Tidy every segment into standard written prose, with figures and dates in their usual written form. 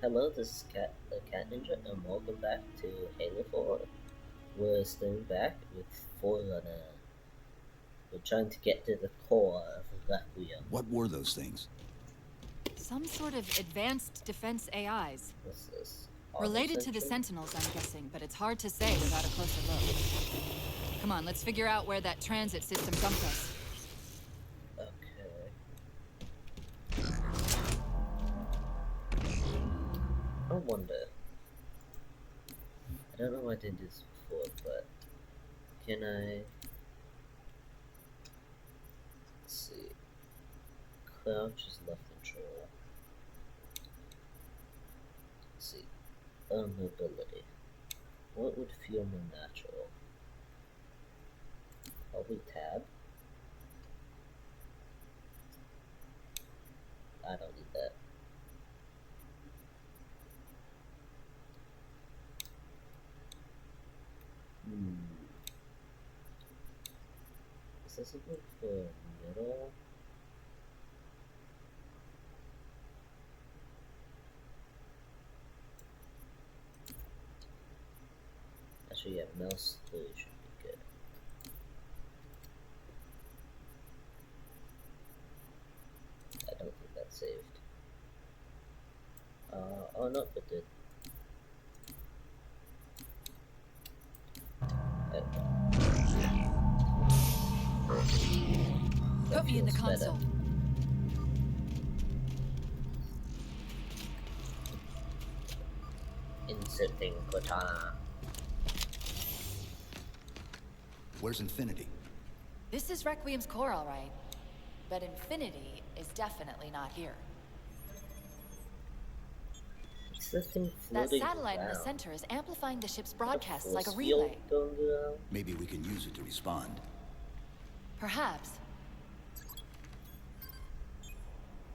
Hello, this is the Cat Ninja, and welcome back to Halo 4. We're staying back with Forerunner. We're trying to get to the core of Requiem. What were those things? Some sort of advanced defense AIs. What's this? Related to the Sentry? Sentinels, I'm guessing, but it's hard to say without a closer look. Come on, let's figure out where that transit system dumped us. Okay. I wonder. I don't know why I didn't do this before, but can I... Let's see. Crouch is left control. Let's see. Mobility. What would feel more natural? Probably tab. I don't need that. Is this a good for middle? Actually, yeah, mouse 3 should be good. I don't think that's saved. Oh no, it did. Put me in the feels better. console. Inserting Cortana. Where's Infinity? This is Requiem's core, all right. But Infinity is definitely not here. What's the thing That floating satellite in the around? center is amplifying the ship's A broadcasts like a force field relay. going around? Maybe we can use it to respond. Perhaps.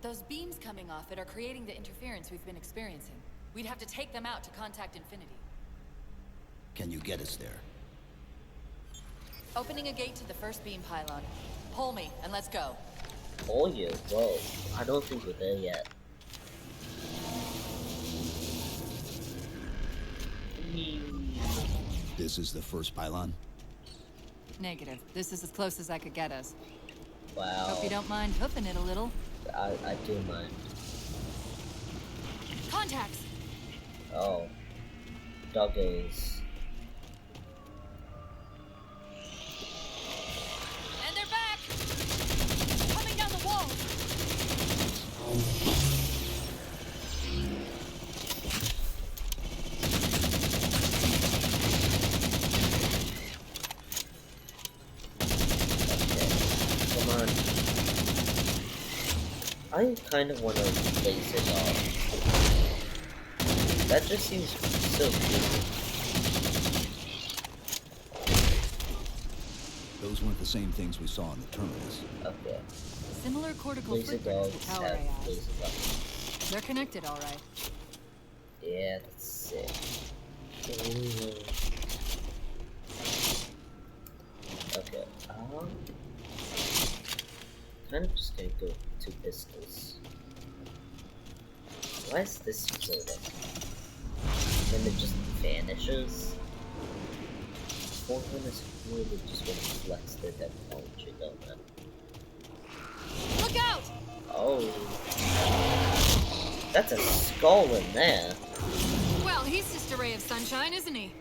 Those beams coming off it are creating the interference we've been experiencing. We'd have to take them out to contact Infinity. Can you get us there? Opening a gate to the first beam pylon. Pull me, and let's go. Oh yeah, whoa. I don't think we're there yet. This is the first pylon? Negative. This is as close as I could get us. Wow. Hope you don't mind hoofing it a little. I do mind. Contacts! Oh. Doggies. And they're back! Coming down the wall! Come on. I kind of want to replace it all. That just seems so cute. Those weren't the same things we saw in the terminus. Okay. Similar cortical Laser footprints dogs to tower have AIs. laser buttons. They're connected, all right. Yeah, that's sick. Ooh. Okay. Kind of just gonna go 2 pistols. Why is this floating? Then it just vanishes. Forerunners really just want to flex their technology, don't they? Look out! Oh. That's a skull in there. Well, he's just a ray of sunshine, isn't he?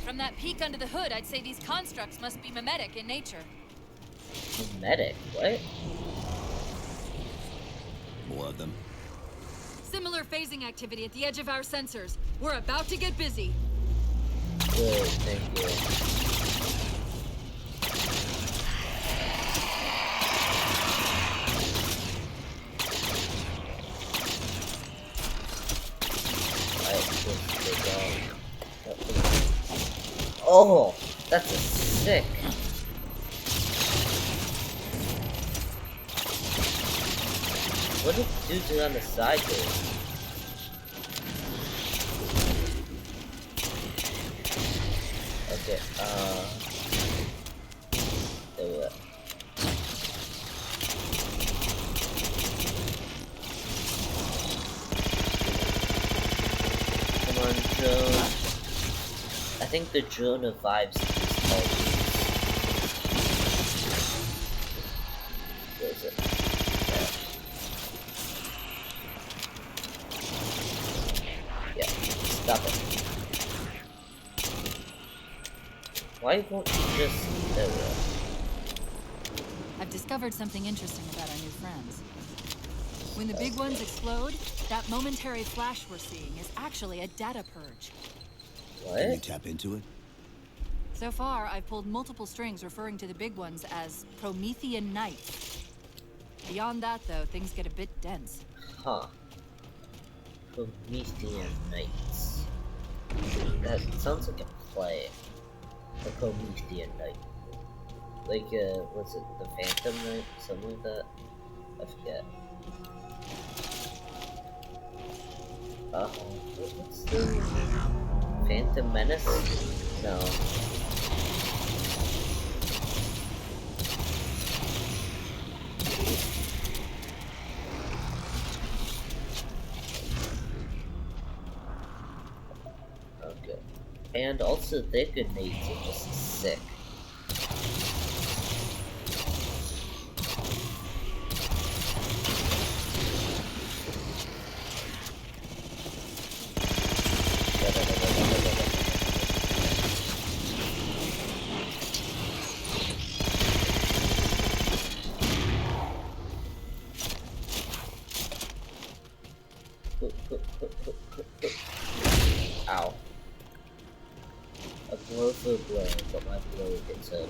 From that peek under the hood, I'd say these constructs must be mimetic in nature. Medic, what? More of them. Similar phasing activity at the edge of our sensors. We're about to get busy. Good, thank you. Oh, that's a sick. What did dudes on the side do? Okay, there we go. on, drone. I think the drone revives these targets. Where is it? Yeah, stop it. Why won't you just... There we go. I've discovered something interesting about our new friends. When the big ones explode, that momentary flash we're seeing is actually a data purge. What? Can you tap into it? So far, I've pulled multiple strings referring to the big ones as Promethean Knights. Beyond that, though, things get a bit dense. Huh. Promethean Knights. That sounds like a play. A Promethean Knight. Like, was it the Phantom Knight? Something like that? I forget. What's the... Phantom Menace? No. Okay. And also, their grenades are just sick. Ow. A blow for a blow, but my blow gets hurt.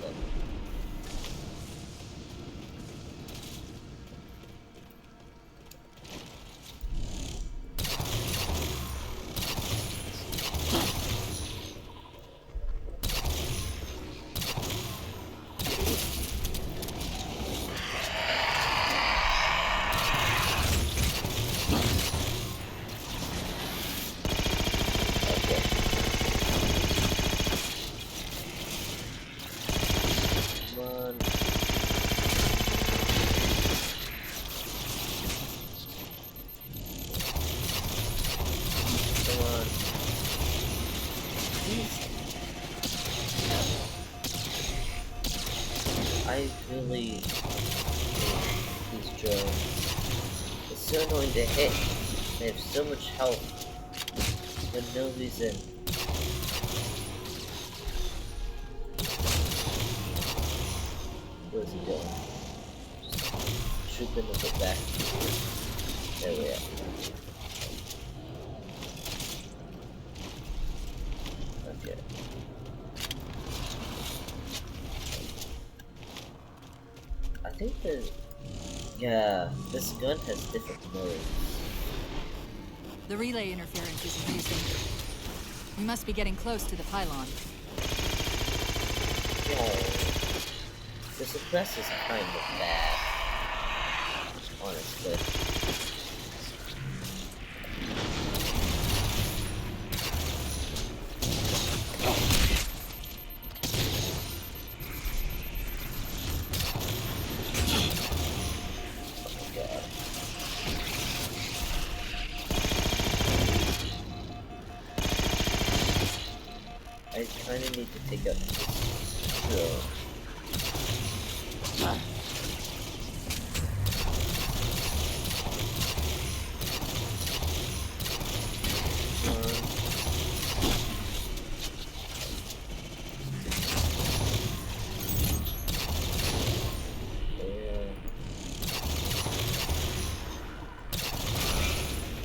I really hate these drones. It's so annoying to hit. They have so much health for no reason. Where's he going? Just shoot them with it back. There we are. Okay. I think yeah, this gun has different modes. The relay interference is increasing. We must be getting close to the pylon. Oh, the suppress is kind of bad, honestly. I kind of need to take up this drill.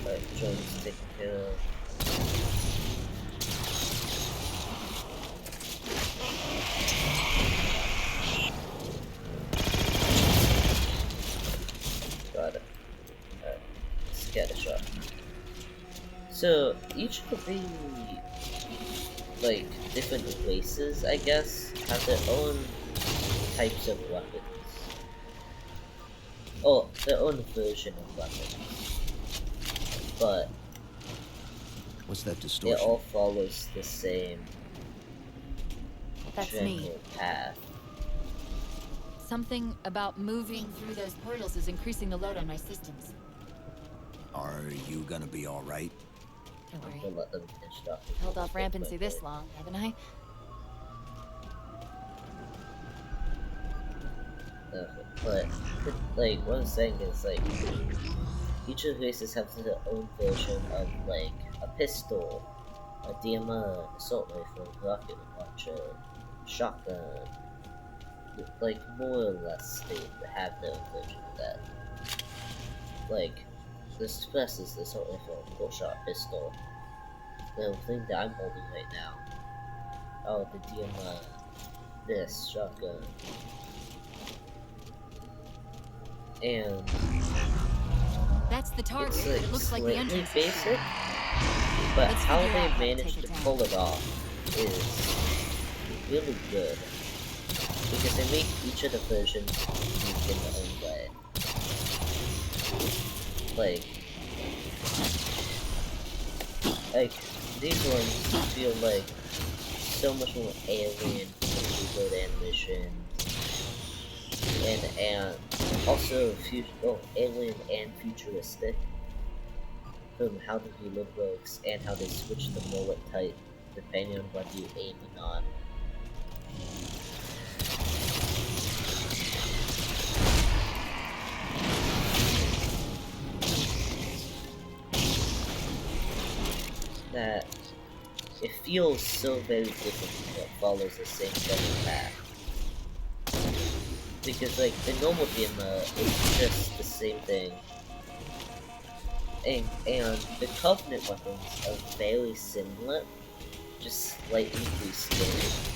Alright, drone's taken care of. Got it. Alright, let's get a shot. So, each of the, like, different races, I guess, have their own types of weapons. Oh, their own version of weapons. But What's that it distortion? all follows the same That's general me. path. Something about moving through those portals is increasing the load on my systems. Are you gonna be all right? Don't worry. We'll let them construct it. Held off rampancy this long, haven't I? But like what I'm saying is like each of the races have their own version of like a pistol, a DMR, assault rifle, rocket launcher, shotgun. Like more or less they have their own version of that. Like this first is the assault rifle, full shot pistol. The thing that I'm holding right now. Oh, the DMR, this shotgun. And That's the target. it's like It looks like the slightly entrance. basic, but Let's how figure they out how to managed take to it down. pull it off is really good. Because they make each of the versions unique in their own way. Like these ones feel like so much more alien from the animation, and also alien and futuristic from how the reload works and how they switch the mullet type depending on what you're aiming on. That it feels so very different but follows the same general path. Because like the normal DMR is just the same thing. And the Covenant weapons are very similar, just slightly rescaled.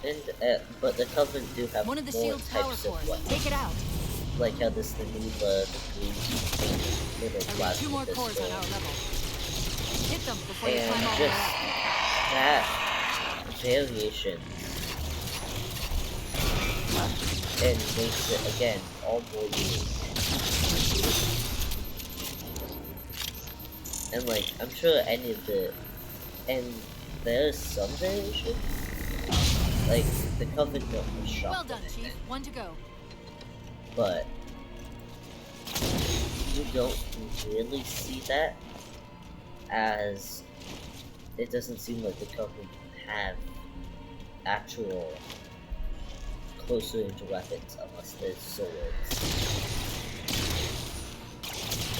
And but the Covenant do have One of the more shield's power types of cores. weapons. Take it out. Like how this the Neva, the green little I read plasma 2 more cores pistol. on our level. Hit them before you And climb all the way just up. that variation and makes it again all more unique. And like I'm sure any of the there's some variation. Like the Covenant was shot. Well done, Chief. 1 to go. But you don't really see that, as it doesn't seem like the Covenant have actual close range weapons unless there's swords.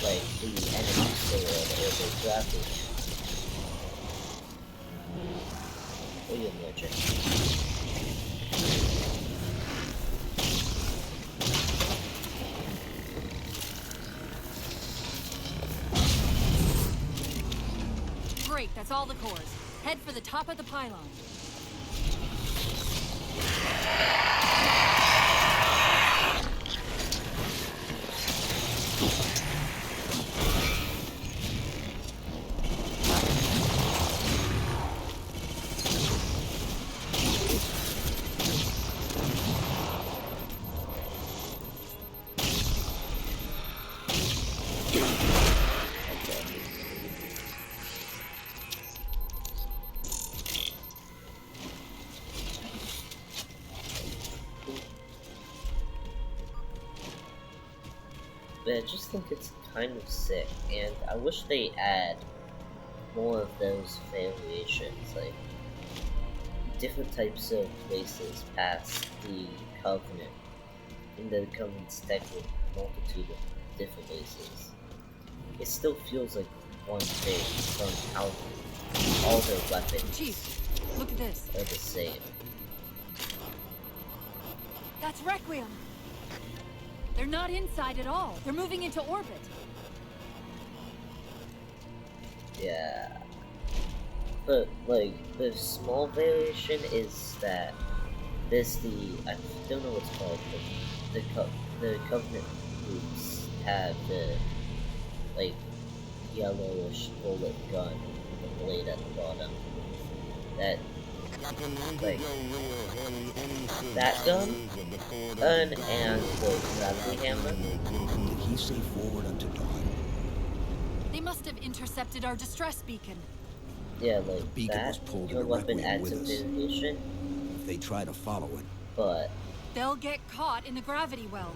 Like the enemy sword or the grappling. Or your merchant. Great, that's all the cores. Head for the top of the pylon. But I just think it's kind of sick, and I wish they add more of those variations, like different types of races past the Covenant, and the Covenant's tech with a multitude of different races. It still feels like one thing from how all their weapons Chief, look at this. are the same. That's Requiem. They're not inside at all. They're moving into orbit. Yeah. But, like, the small variation is that there's I don't know what's called, but the Covenant boots have the, like, yellowish bullet gun with the blade at the bottom. That, like, that gun, and the grappling hammer. Did he say forward unto dawn? They must have intercepted our distress beacon. Yeah, like beacon that, was pulled your into weapon Requiem adds with some us. variation. If they try to follow it, but They'll get caught in the gravity well.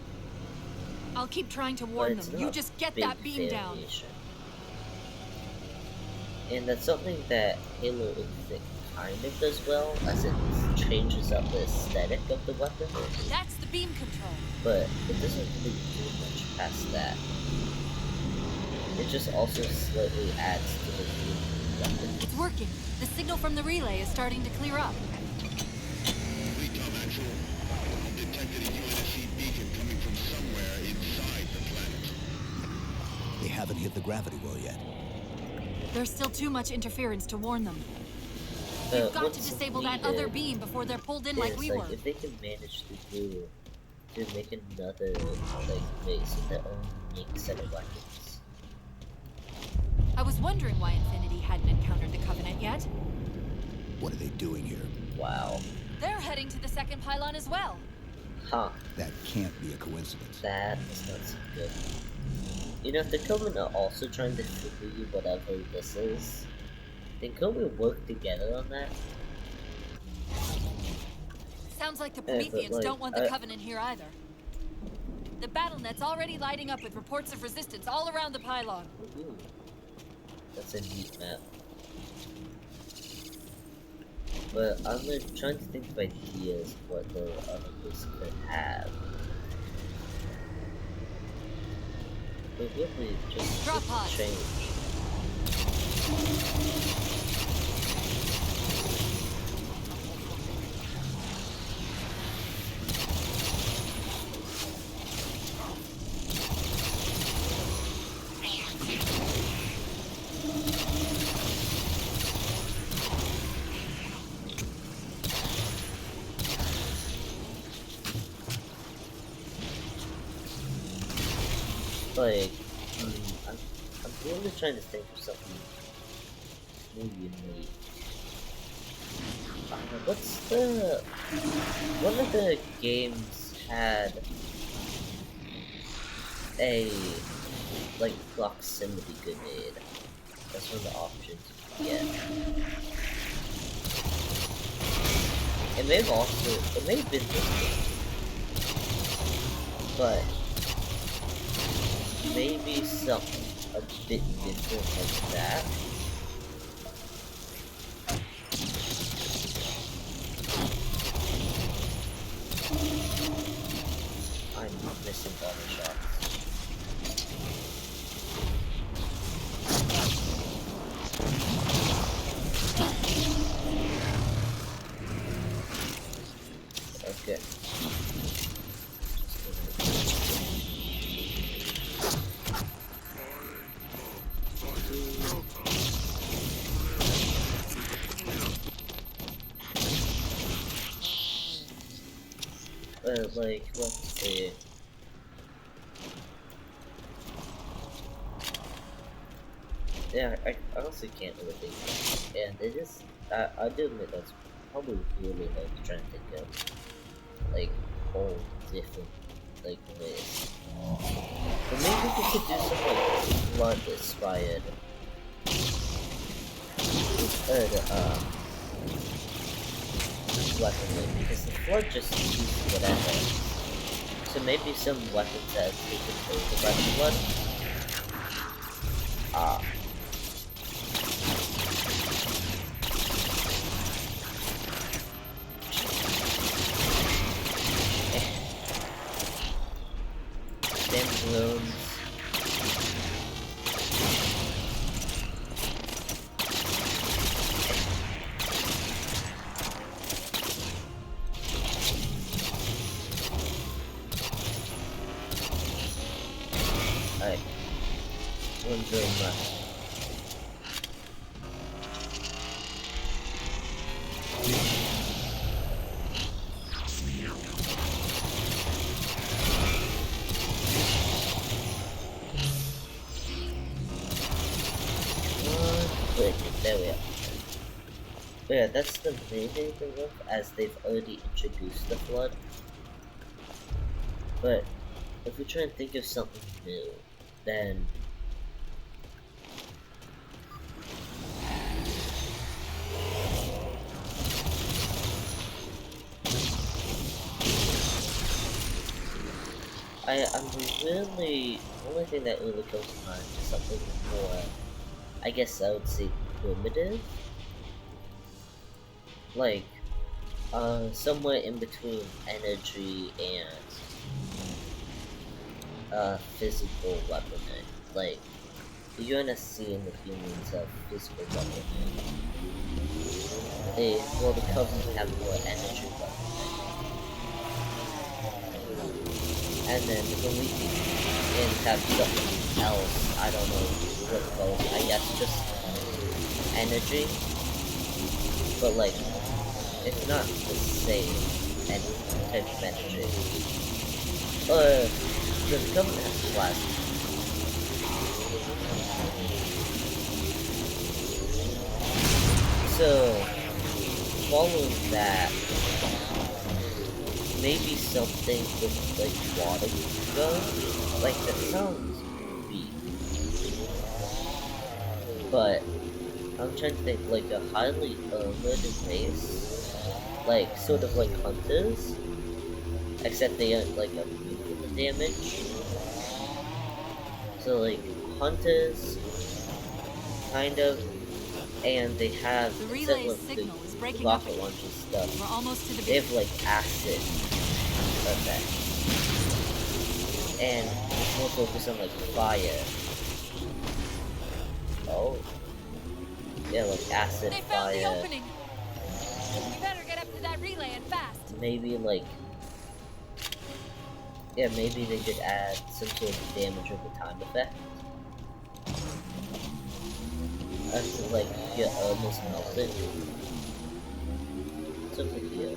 I'll keep trying to but warn it's them. not You just get big that beam down. variation. And that's something that Halo Infinite kind of does well, as it changes up the aesthetic of the weapon, That's the beam control. but it doesn't really do much past that. It just also slightly adds to the feel of the weapon. It's working. The signal from the relay is starting to clear up. Recom Actual. Detected a UNSC beacon coming from somewhere inside the planet. They haven't hit the gravity well yet. There's still too much interference to warn them. But You've got to what's disable that needed other beam before they're pulled in like is, we like, were. if they can manage to make another, like, way so their own unique set of weapons. I was wondering why Infinity hadn't encountered the Covenant yet. What are they doing here? Wow. They're heading to the second pylon as well. Huh. That can't be a coincidence. That is not so good. You know, if the Covenant are also trying to figure whatever this is, then could we work together on that? Sounds like the Yeah, but, Prometheans like, don't want the Covenant here either. The battle net's already lighting up with reports of resistance all around the pylon. Ooh. That's a neat map. But I'm like, trying to think of ideas of what the other place could have. But really, just Drop pod. change. Like, I'm really trying to think of something more unique. What's the... One of the games had a, like, proximity grenade. That's one of the options you can get. It may have also... It may have been this game. But... maybe something a bit different like that. I'm missing bottle shots. Okay. Like, let's see. Yeah, I honestly can't really think of it. And it is, I do admit that's probably really hard to try and think of, like, whole different, like, ways. But maybe we could do some, like, blood-inspired, weaponry, because the flood just uses whatever. So maybe some weapons that are taken over by the flood. Ah. Stem drones. Alright. One drone left. Wait, there we are. But yeah, that's the main thing to look, as they've already introduced the flood. But if we try and think of something new, then I'm really the only thing that really comes to mind is something more, I guess I would say, primitive, like somewhere in between energy and physical weaponry. Like the UNSC and the humans have physical weaponry. The Covenant have more energy weaponry, and then the Prometheans have something else. I don't know what it calls. I guess just energy, but like it's not the same type of energy. The Covenant has plasma. So following that, maybe something with like water go. Like that sounds weak, but I'm trying to think like a highly armored race, like sort of like hunters, except they aren't like immune to the damage. So like hunters, kind of, and they have The instead relay's of the signal is breaking up rocket again. launcher stuff, We're almost to the they beach. have like acid effect, and it's more focused on like fire. Oh, yeah, like acid, They found the fire. opening. We better get up to that relay and fast. Maybe like, yeah, maybe they could add some sort of damage over time effect. Until like you're almost melted. What's over here?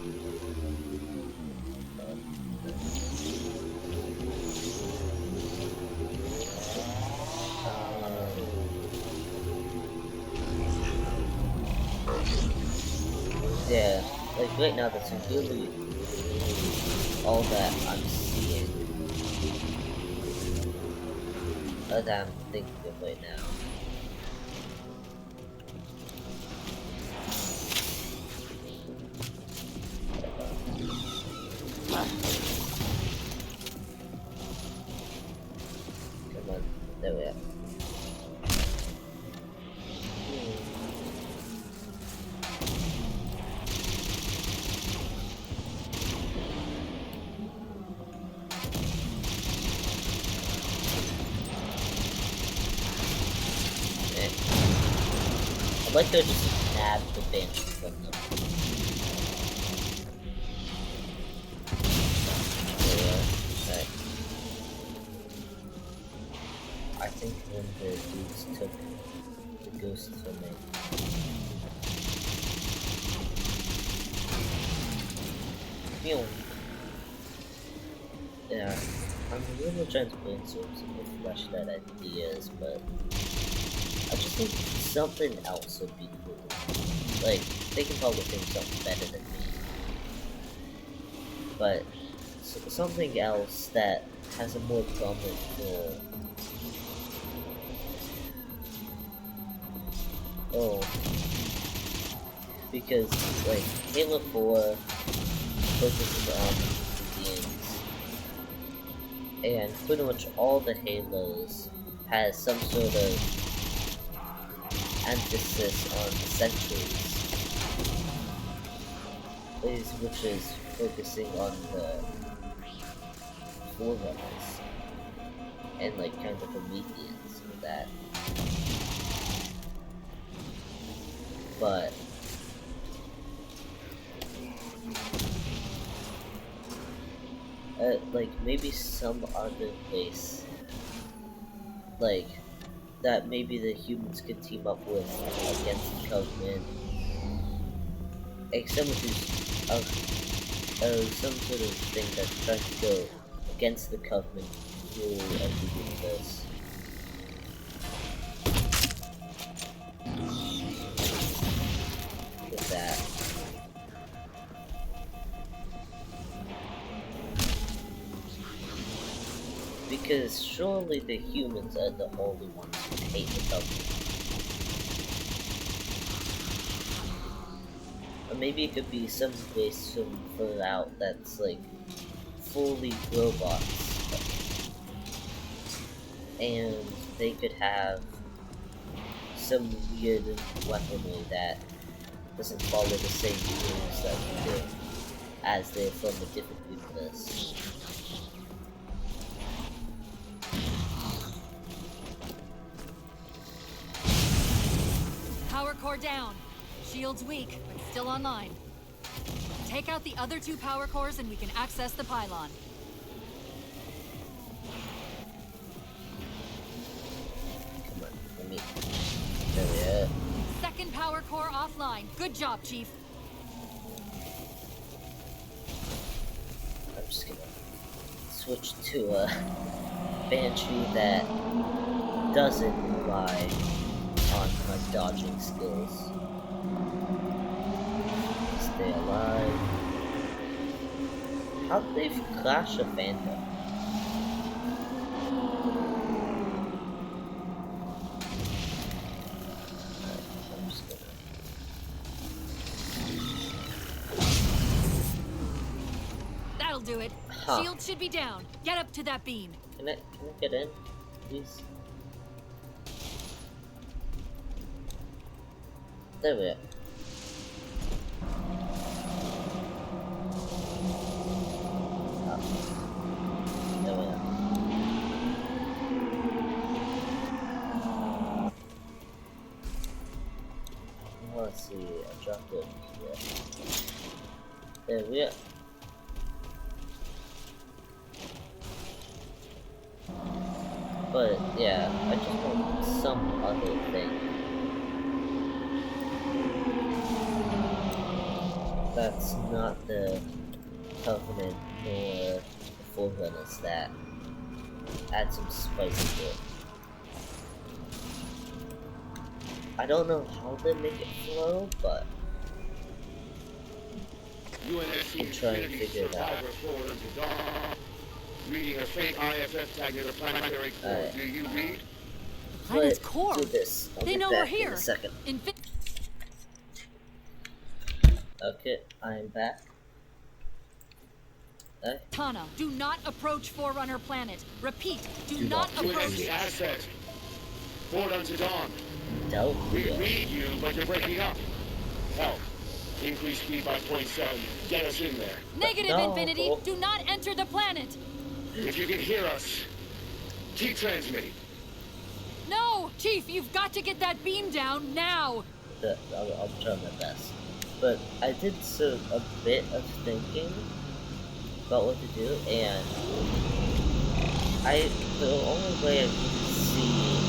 Yeah, like right now that's really all that I'm seeing. That I'm thinking of right now. Come on, there we are. Eh. I'd like to just nab the banshee from them. There we are. Right. I think when the dudes took the ghost from me. Phew. Yeah, I'm really trying to brainstorm some more fleshed out ideas, but I just think something else would be cool. Like, they can probably think something better than me. But something else that has a more prominent role. Oh, because like Halo 4 focuses on Indians, and pretty much all the Halos has some sort of emphasis on the centuries, which is focusing on the Forerunners and like kind of Prometheans and that. But like maybe some other place, like that maybe the humans could team up with against the Covenant, like someone who's some sort of thing that's trying to go against the Covenant rule of the universe. With that. Because surely the humans are the only ones who hate the Covenant. Or maybe it could be some race from out that's like fully robots and they could have some weird weaponry that doesn't follow the same rules that we do, as they're from a different universe. Power core down. Shield's weak, but still online. Take out the other 2 power cores and we can access the pylon. Come on, let me... There we are. Second power core offline. Good job, Chief. I'm just gonna switch to a Banshee that doesn't rely on my dodging skills. Stay alive. How did they crash a Phantom? I'm just gonna... That'll do it. Huh. Shield should be down. Get up to that beam. Can I get in, please? There we are. There we are. Let's see, I dropped it here. There we are. But yeah, I just want some other thing. That's not the Covenant or the Forerunners that add some spice to it. I don't know how they make it flow, but UNSC I'm trying to Infinity figure it out. survivor forward to dawn. Reading a fake IFF tag near the planetary core. Alright. Do you read? Planet's But core. do this. I'll They get know we're back in here. a second. Okay, I'm back. Okay. Tana, do not approach Forerunner planet. Repeat, do Do not not. approach. UNSC asset. Forward unto dawn. Don't We do it. read you, but you're breaking up. Help. Increase speed by 0.7. Get us in there. Negative, No. Infinity. Do not enter the planet. If you can hear us, keep transmitting. No, Chief, you've got to get that beam down now. I'll try my best. But I did a bit of thinking about what to do, and the only way I can see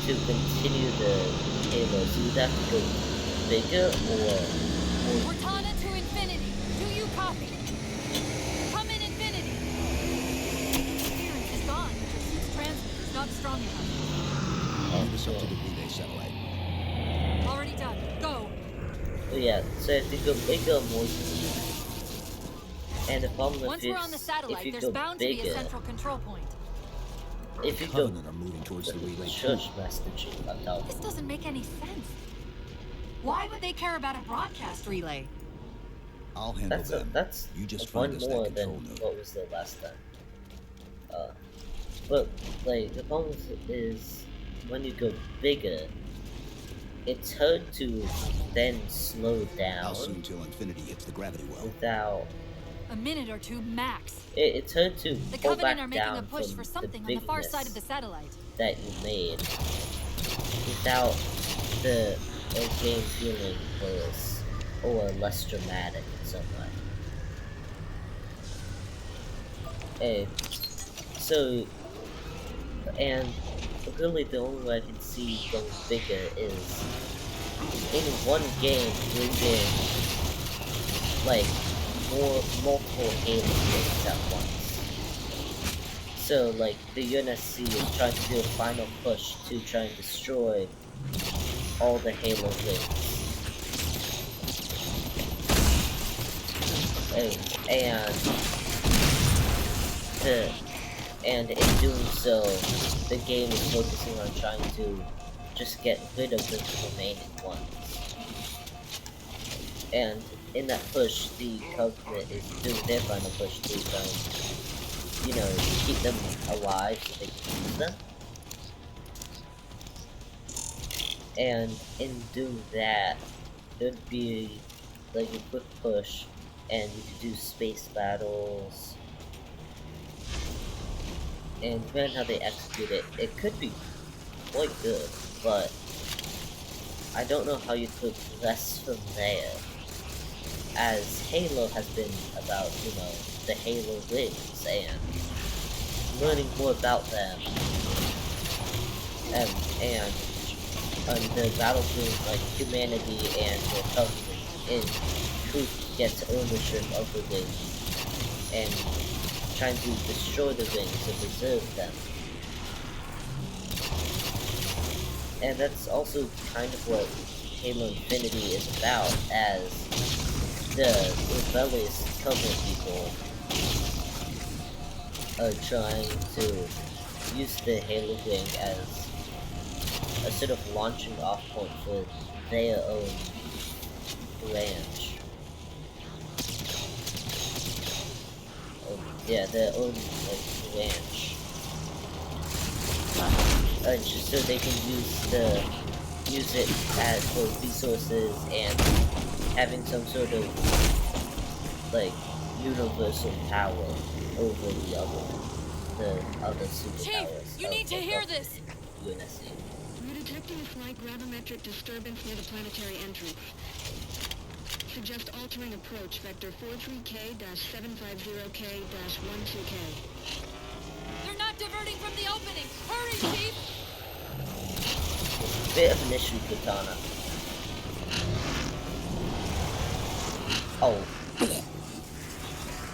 to continue the Halos, you'd have to go bigger or Cortana to Infinity. Do you copy? Come in, Infinity. Clearance is gone, but your suit's transmitter's not strong enough. Arm this up to the relay satellite. Already done. Go. oh yeah, so if you go bigger, more speed. And the problem Once if we're on the if satellite, you there's go bound to be bigger, a central control point. if you go Covenant are moving towards the relay church master chief, I'm telling This you. doesn't make any sense. Why would they care about a broadcast relay? I'll handle them. That's You just one find us more that than control node. what was there last time. But like the problem is when you go bigger, it's hard to then slow How down soon till Infinity hits the gravity well? without. A minute or two max. It's hard to The pull Covenant back are making down a push from for something the on the far side of the bigness satellite. that you made without the game feeling worse or less dramatic in some way. So, and really the only way I can see going bigger is in one game bringing like multiple alien games at once. So like the UNSC is trying to do a final push to try and destroy all the Halo things. And in doing so, the game is focusing on trying to just get rid of the remaining ones. And in that push, the Covenant is doing their final push to try and you know, keep them alive so they can use them. And in doing that, there'd be like a quick push, and you could do space battles. And depending on how they execute it, it could be quite good, but I don't know how you progress from there, as Halo has been about, you know, the Halo wings and learning more about them, and the battle between like humanity and the Covenant, in who gets ownership of the wings and trying to destroy the wings and preserve them. And that's also kind of what Halo Infinity is about, as the rebellious Covenant people are trying to use the Halo Wing as a sort of launching off point for their own branch. Yeah, their own like branch. Just so they can use it as for resources and having some sort of like universal power over the other superpowers. Chief, you need to hear this. UNSC. We're detecting a slight gravimetric disturbance near the planetary entrance. Suggest altering approach vector 43K-750K-12K. They're not diverting from the opening. Hurry, Chief! Bit of an issue, Katana. Oh.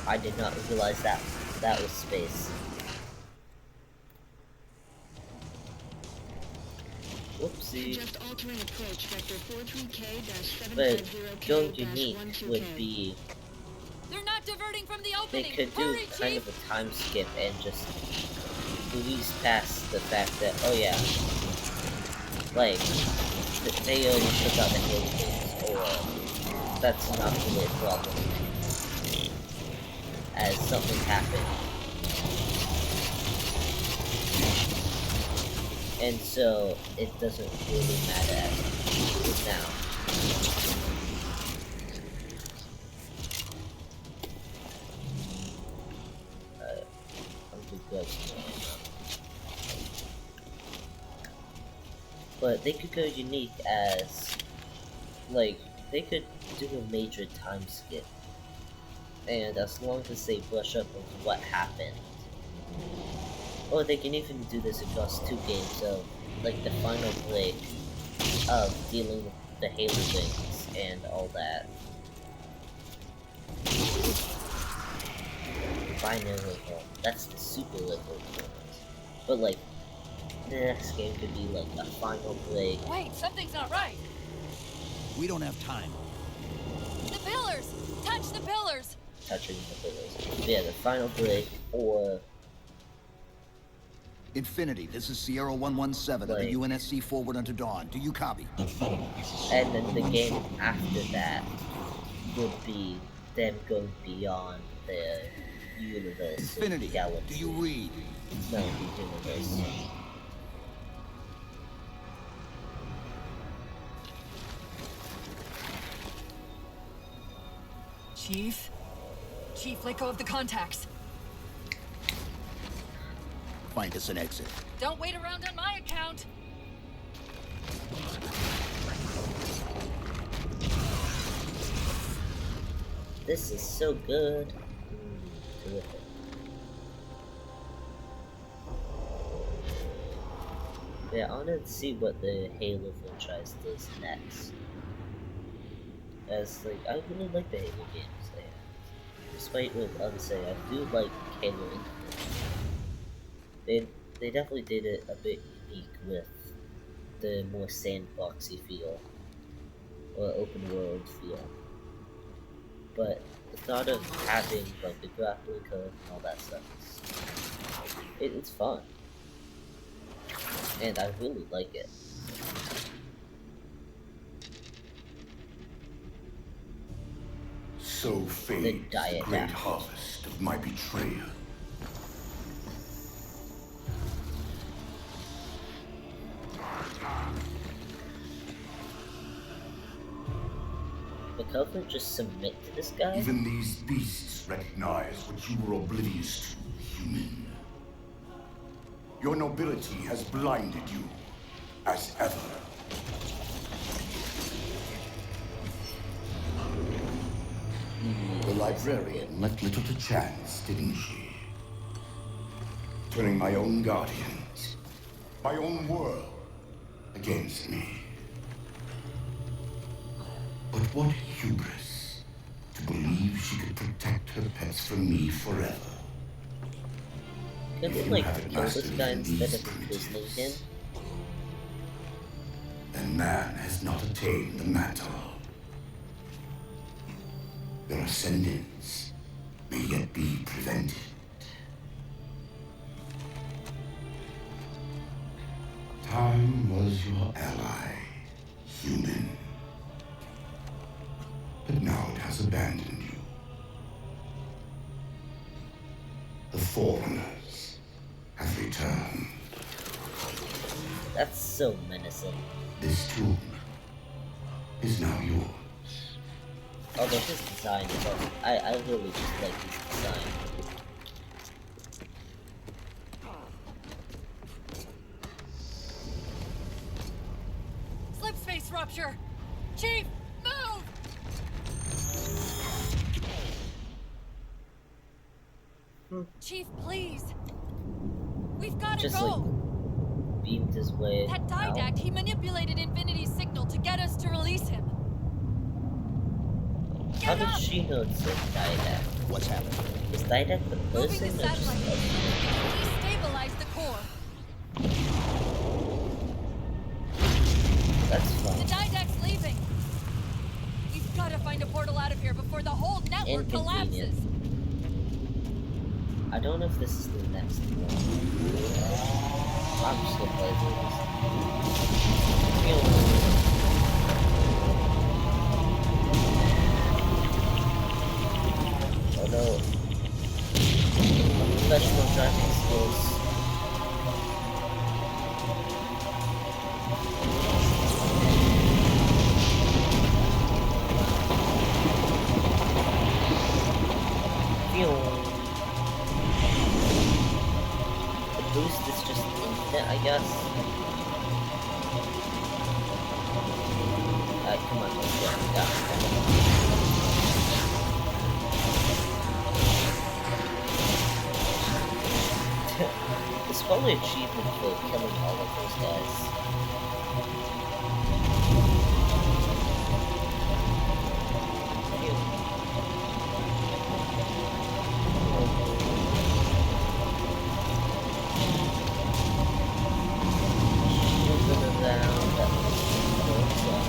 I did not realize that was space. Whoopsie. Suggest altering approach vector 43K-750K-12K. But going unique would be They're not diverting from the they opening. could do Hurry, kind Chief! of a time skip and just breeze past the fact that, oh yeah, like they already took out the Halo games, or that's not really a problem, as something happened. And so it doesn't really matter as much now. I'm too good. But they could go unique as, like, they could do a major time skip. And as long as they brush up on what happened. Or they can even do this across 2 games of, like, the final break of dealing with the Halo things and all that. Final level. That's the super level one. But, like, the next game could be, like, a final break. Wait, something's not right. We don't have time. The pillars! Touch the pillars! Touching the pillars. Yeah, the final break, or Infinity, this is Sierra 117 of the Like- UNSC forward unto dawn. Do you copy? and then the game after that would be them going beyond the universe. Infinity, Galaxy. do you read? No, the universe. Chief? Chief, let go of the contacts. Find us an exit. Don't wait around on my account. This is so good. Terrific. Yeah, I wanted to see what the Halo franchise does next. As, like, I really like the Halo games, and despite what others say, I do like Halo Infinite. They definitely did it a bit unique with the more sandboxy feel, or open world feel. But the thought of having, like, the grappling hook and all that stuff it's fun. And I really like it. So The fades the diet great apples. harvest of my betrayal. the covenant just submit to this guy? Even these beasts recognize what you were oblivious to, human. Your nobility has blinded you, as ever. The librarian left little to chance, didn't she? Turning my own guardians, my own world, against me. But what hubris to believe she could protect her pets from me forever. Couldn't If it, you like, haven't kill this mastered guy even instead these of imprisoning him? primitives, then man has not attained the mantle. Their ascendance may yet be prevented. Time was your ally, human. But now it has abandoned you. The Forerunners have returned. That's so menacing. This tomb is now yours. Although his design is awesome. I really just like his design. Slip space rupture! Chief, move! Chief, please. We've got to Just go. like beamed his way That out. didact, he manipulated Infinity's signal to get us to release him. How Get did up! she know it's a didact? What's happening? Is didact the Moving person the or just satellite. like... Destabilize the core. That's The fine. didact's leaving. We've got to find a portal out of here before the whole network Inconvenient. collapses. I don't know if this is the next one. I'm just gonna play through this. Oh no. Professional driving skills. The boost is just infinite, I guess. Come on, let's get down. It's probably achievement for killing all of those guys. Moving around, that was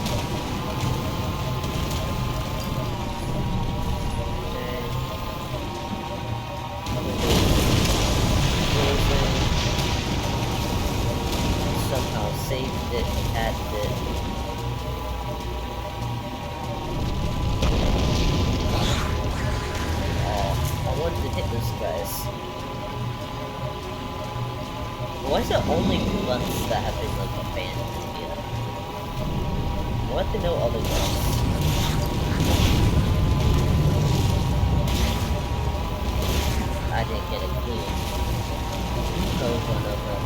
somehow saved it, added it. I wanted to hit those guys. Why is it only guns that have been like abandoned here? I want to know other guns. I didn't get a clue. Over and over.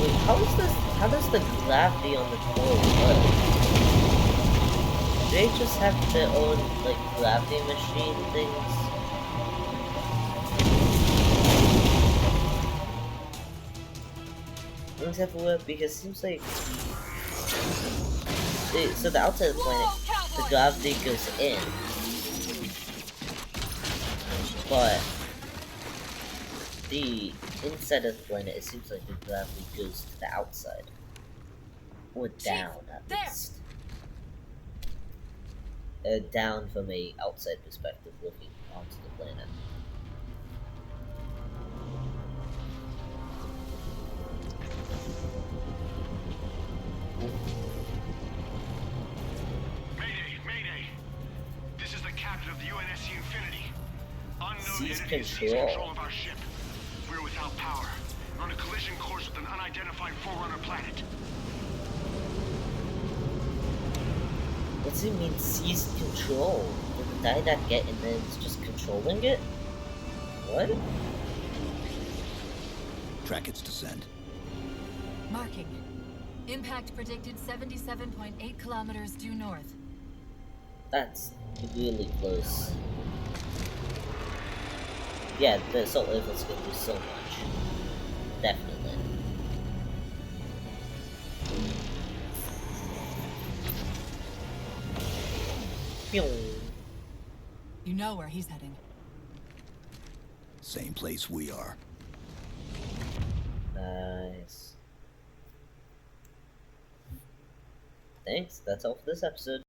Wait, how does the gravity on the core work? Do they just have their own, like, gravity machine things? Things everywhere, because it seems like... So the outside of the planet, the gravity goes in. But... the inside of the planet, it seems like the gravity goes to the outside. Or down, at least. Down from a outside perspective, looking onto the planet. Mayday! Mayday! This is the captain of the UNSC Infinity. Unknown Seize entity seized control. control of our ship. We're without power. on a collision course with an unidentified Forerunner planet. What's it mean seized control? Did the Didact get in there and it's just controlling it? What? Track its descent. Marking. Impact predicted 77.8 kilometers due north. That's really close. Yeah, the assault rifle's gonna do so much. Definitely. Pew. You know where he's heading. Same place we are. Nice. Thanks, that's all for this episode.